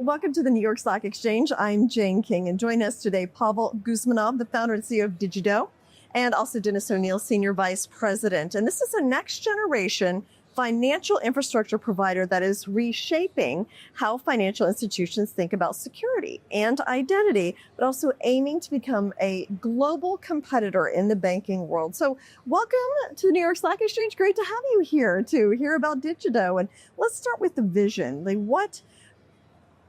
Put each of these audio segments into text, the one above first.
Welcome to the New York Stock Exchange. I'm Jane King, and join us today, Pavel Guzminov, the founder and CEO of DigiDoe, and also Dennis O'Neill, Senior Vice President. And this is a next generation financial infrastructure provider that is reshaping how financial institutions think about security and identity, but also aiming to become a global competitor in the banking world. So welcome to the New York Stock Exchange. Great to have you here to hear about DigiDoe. And let's start with the vision. Like, what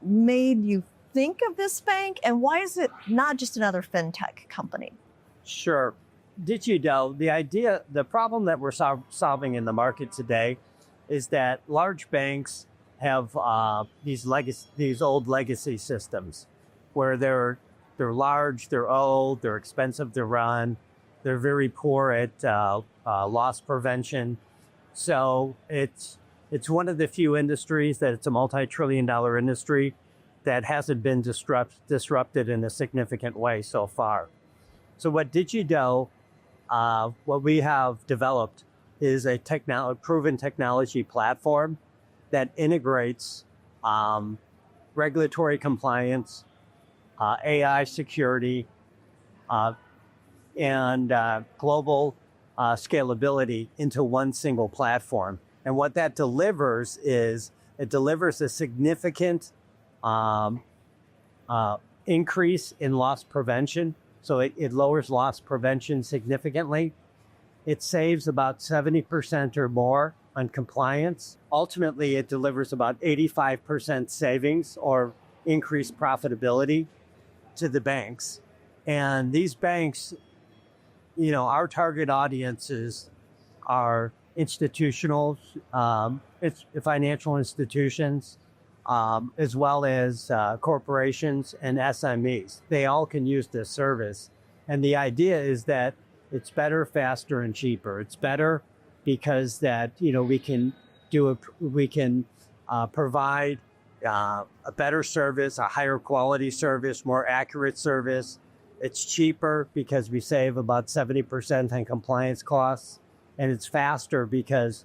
made you think of this bank, and why is it not just another fintech company? Sure. DigiDoe, the problem that we're solving in the market today is that large banks have these old legacy systems where they're large, they're old, they're expensive to run, they're very poor at loss prevention. So it's one of the few industries that it's a multi-trillion-dollar industry that hasn't been disrupted in a significant way so far. So what DigiDoe, what we have developed is a proven technology platform that integrates regulatory compliance, AI security, and global scalability into one single platform. And what that delivers is it delivers a significant increase in loss prevention. So it lowers loss prevention significantly. It saves about 70% or more on compliance. Ultimately, it delivers about 85% savings or increased profitability to the banks. And these banks, our target audiences are institutionals, it's financial institutions, as well as corporations and SMEs. They all can use this service. And the idea is that it's better, faster, and cheaper. It's better because that, we can provide a better service, a higher quality service, more accurate service. It's cheaper because we save about 70% on compliance costs. And it's faster because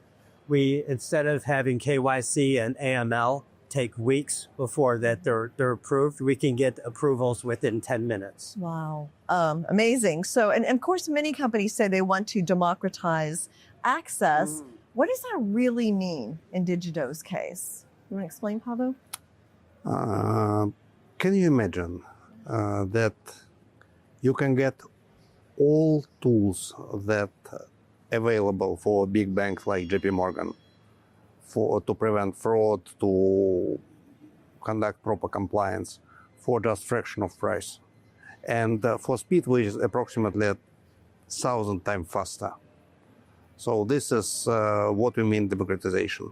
instead of having KYC and AML take weeks before that they're approved, we can get approvals within 10 minutes. Wow. Amazing. So, and of course, many companies say they want to democratize access. What does that really mean in DigiDoe's case? You want to explain, Pavel? Can you imagine that you can get all tools that available for a big bank like JP Morgan to prevent fraud, to conduct proper compliance for just fraction of price, and for speed which is approximately 1,000 times faster. So this is what we mean democratization.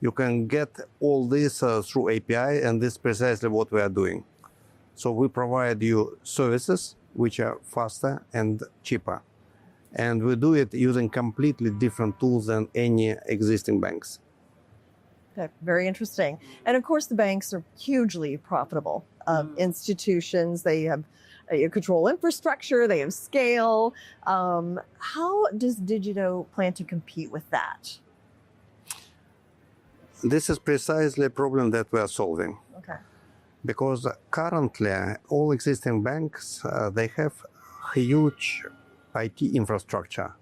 You can get all this through API, and this is precisely what we are doing. So we provide you services which are faster and cheaper. And we do it using completely different tools than any existing banks. Okay, very interesting. And of course, the banks are hugely profitable institutions. They have control infrastructure, they have scale. How does DigiDoe plan to compete with that? This is precisely a problem that we are solving. Okay. Because currently, all existing banks, they have huge IT infrastructure.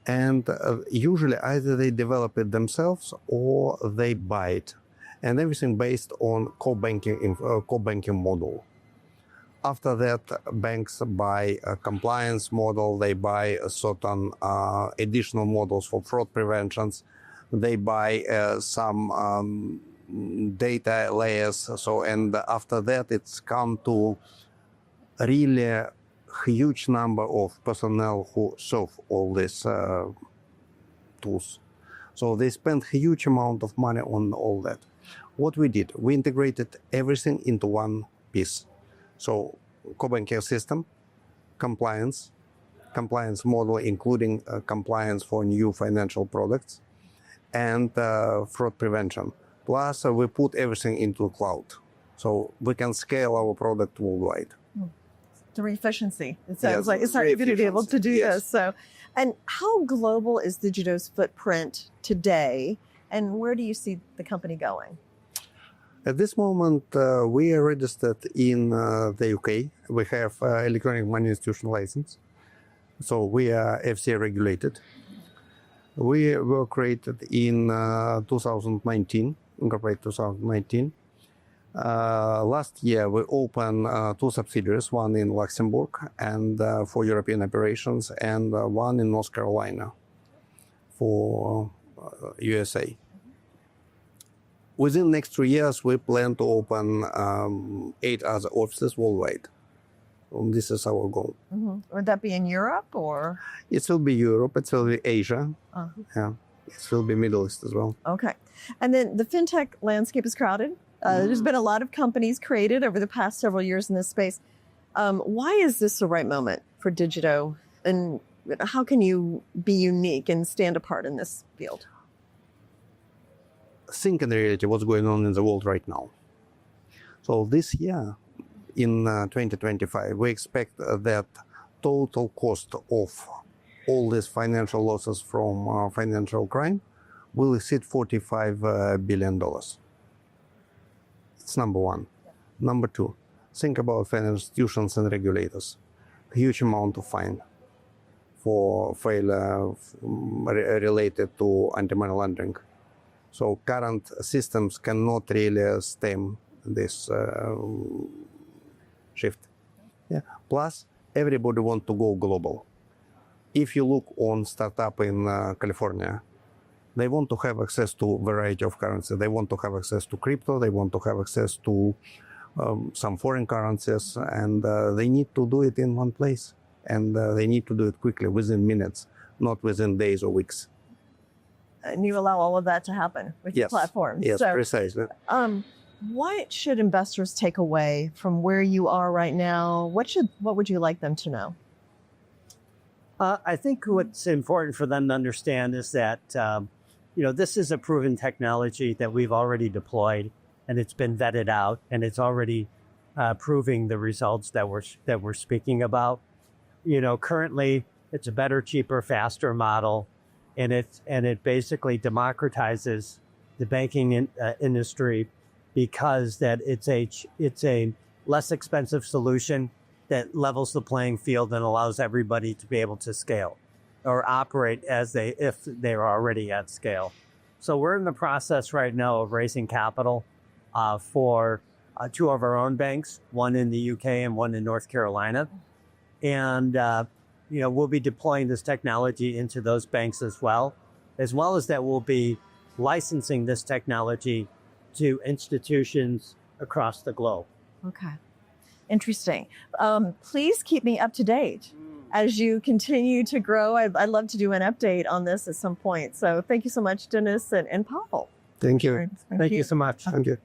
And usually either they develop it themselves or they buy it. And everything based on core banking model. After that, banks buy a compliance model, they buy a certain additional models for fraud preventions, they buy some data layers. And after that, it's come to really huge number of personnel who solve all these tools. So they spend huge amount of money on all that. What we did, we integrated everything into one piece. So core banking system, compliance model, including compliance for new financial products, and fraud prevention. Plus, we put everything into the cloud. So we can scale our product worldwide. Through efficiency. It sounds like it's hard to be able to do this. So, and how global is DigiDoe's footprint today, and where do you see the company going? At this moment, we are registered in the UK. We have electronic money institution license. So we are FCA regulated. We were created in 2019, incorporated 2019. Last year, we opened 2 subsidiaries, one in Luxembourg and for European operations, and one in North Carolina for USA. Within the next 3 years, we plan to open 8 other offices worldwide. This is our goal. Mm-hmm. Would that be in Europe or? It will be Europe, it will be Asia, yeah. It will be Middle East as well. Okay. And then the fintech landscape is crowded. There's been a lot of companies created over the past several years in this space. Why is this the right moment for Digidoe? And how can you be unique and stand apart in this field? Think in reality what's going on in the world right now. So this year, in 2025, we expect that total cost of all these financial losses from financial crime will exceed $45 billion. It's number one. Number two, think about financial institutions and regulators. Huge amount of fine for failure related to anti-money laundering. So current systems cannot really stem this shift. Yeah. Plus, everybody wants to go global. If you look on startup in California, they want to have access to a variety of currency. They want to have access to crypto. They want to have access to some foreign currencies, and they need to do it in one place. And they need to do it quickly, within minutes, not within days or weeks. And you allow all of that to happen with your platform. Yes, so, precisely. What should investors take away from where you are right now? What would you like them to know? I think what's important for them to understand is that this is a proven technology that we've already deployed, and it's been vetted out, and it's already proving the results that we're speaking about. Currently, it's a better, cheaper, faster model, and it basically democratizes the banking industry because that it's a less expensive solution that levels the playing field and allows everybody to be able to scale or operate if they're already at scale. So we're in the process right now of raising capital for 2 of our own banks, one in the UK and one in North Carolina. And, we'll be deploying this technology into those banks as well as that we'll be licensing this technology to institutions across the globe. Okay. Interesting. Please keep me up to date as you continue to grow. I'd love to do an update on this at some point. So thank you so much, Denis and Pavel. Thank you. Thank you so much. Thank you.